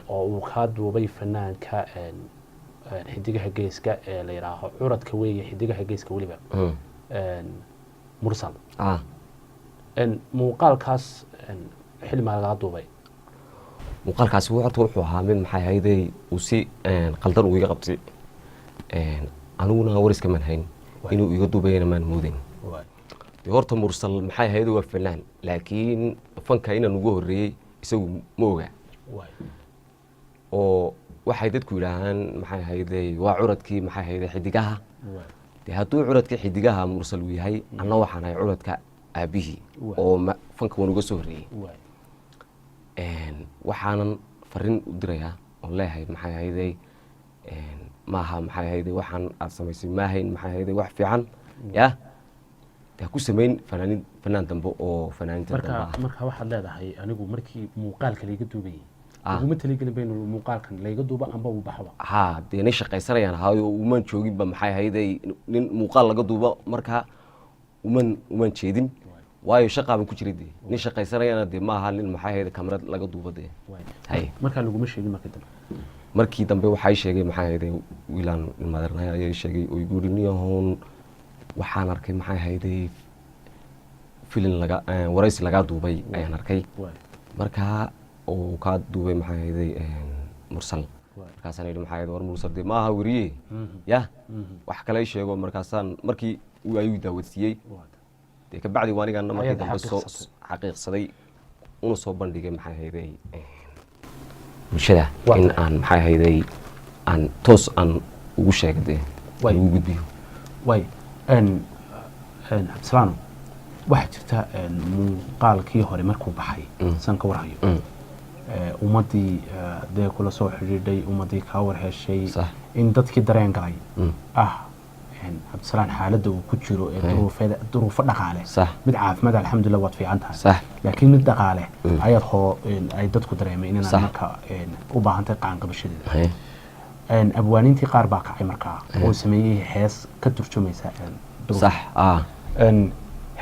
oo uu ka duubay fanaanka xidigaha geeska ee la yiraahdo curadka weeye xidigaha geeska waliba mursal muuqaalkaas xilma laga duubay muuqaalkaasi wuxuu ahaa mid maxay hayday uu si qaldan uu iga qabtay aniguna wariska man hayn inuu iga duubayna maan moodin horta mursal maxay hayday waa fanaan laakiin fanka inaan ugu horeeyay isagu ma oga oo waxay dadku yiraahdaan maxay hayday waa curadkii maxay hayday xidigaha hadduu curadkii xidigaha mursal uu yahay anna waxaan ahay curadka aabihii oo fanka waan uga soo horeeyay waxaanan farin u dirayaa oo leeyahay maxay hayday maaha maxay hayday waxaan aad samaysay maahayn maxay hayday wax fiican yaa ku samayn fanaan dambe oo fanaaninta marka waxaad leedahay anigu markii muuqaalka layga duubayay uguma taligelin baynu muuqaalkan layga duuba amba uu baxba dee nin shaqaysanayaan ahaayo umaan jooginba maxay hayday nin muuqaal laga duuba markaa umaan jeedin waayo shaqaaban ku jiray dee nin shaqaysanayana dee maaha nin maxay hayday kamarad laga duuba dee markaa laguma sheegin markii dambe waxay sheegay maxay hayday wiilaan ilmaadarnay ayay sheegay oo igu yidhi niyahoon waxaan arkay maxay hayday filin waraysi lagaa duubay ayaan arkay markaa oo kaa duubay maxay hayday mursal markaasaan yidhi maxay hayday war mursal dee maaha weriye ya wax kale sheego markaasaan markii ayuu daawadsiiyey dee kabacdi waanigaana markii dambe soo xaqiiqsaday una soo bandhigay maxay hayday bulshada in aan maxay hayday aan toos aan ugu sheegay dee ugu gudbiyo absalaano waxaa jirta muuqaalkii hore markuu baxay san ka warhayo ummadii dee kula soo xidhiidhay ummadii kaa warheshay in dadkii dareen galay cabdisalaan xaaladda uu ku jiro ee duruufo dhaqaale mid caafimaad alxamdulillah waad fiican tahay laakiin mid dhaqaale ayaad ay dadku dareemay inaan marka u baahantahay qaanqabashadeeda abwaaniintii qaar baa kacay markaa oo sameeyey hees ka turjumaysa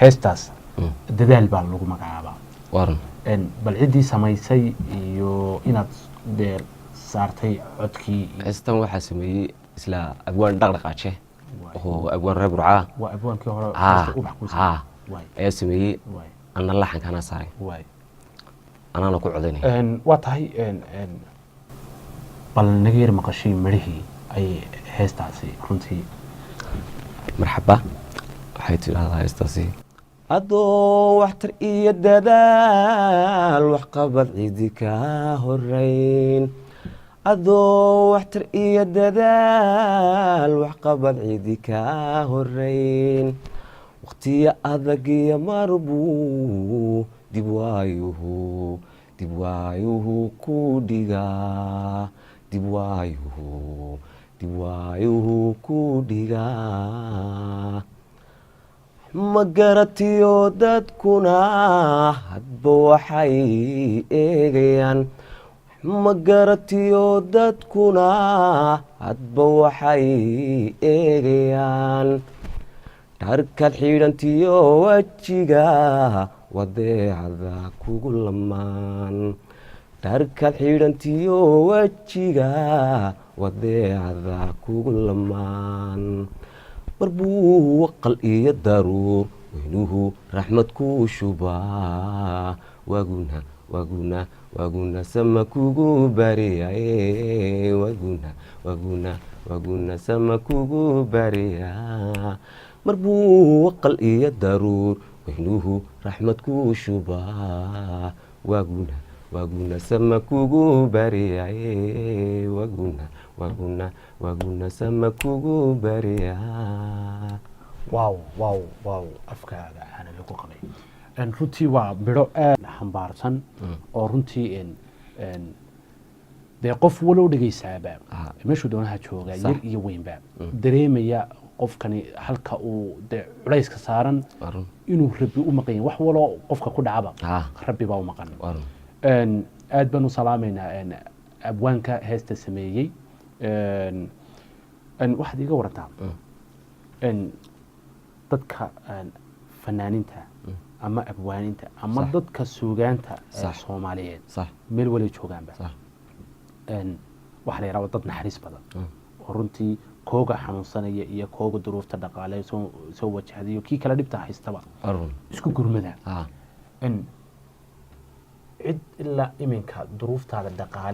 heestaas dadaal baa lagu magacaabaa bal ciddii samaysay iyo inaad dee saartay codkii heestan waxaa sameeyey isla abwaan dhaqdhaqaaje oo abwaan reer burcaa waa abwaankii hore ayaa sameeyey anna laxankaana saaray anaana ku codaynay waa tahay bal naga yar maqashay marihii ay heestaasi runtii marxaba waxay tidhaahdaa heestaasi adoo waxtar iyo dadaal waxqabad cidi kaa horeyn adoo waxtar iyo dadaal waxqabad cidi kaa horeyn waqtiya adag iyo marbuu dib waayuhu ku dhigaa dib waayuhu ku dhigaa ma garatiyo dadkuna hadba waxay eegayaan ma garatiyo dadkuna hadba waxay eegayaan dharkaad xidhantiyo wejiga wadeecada kugu lamaan dharkaad xidhantiyo wejiga wadeecada kugu lamaan marbuu waqal iyo daruur weynuhu raxmad ku shubaa waguna sama kugu bariyaye waguna sama kugu bariya marbuu waqal iyo daruur weynuhu raxmad ku shubaa waguna sama kugu bariyaye waguna sama kugu bariya waaw afkaaga aana lagu qabay runtii waa bidho aad xambaarsan oo runtii dee qof walow dhegaysaaba meeshuu doonaha jooga yar iyo weynba dareemaya qofkani halka uu dee culayska saaran inuu rabbi u maqan yahay wax waloo qofka ku dhacaba rabbi baa u maqan aad baan u salaamaynaa abwaanka heesta sameeyey waxaad iga warantaa dadka fanaaniinta ama abwaaninta ama dadka suugaanta Soomaaliyeed meel wali joogaanba waxa la yiraahdo dad naxariis badan oo runtii kooga xanuunsanaya iyo kooga duruufta dhaqaale soo wajahday kii kala dhibta haystaba isku gurmada cid ilaa iminka duruuftaada dhaqaale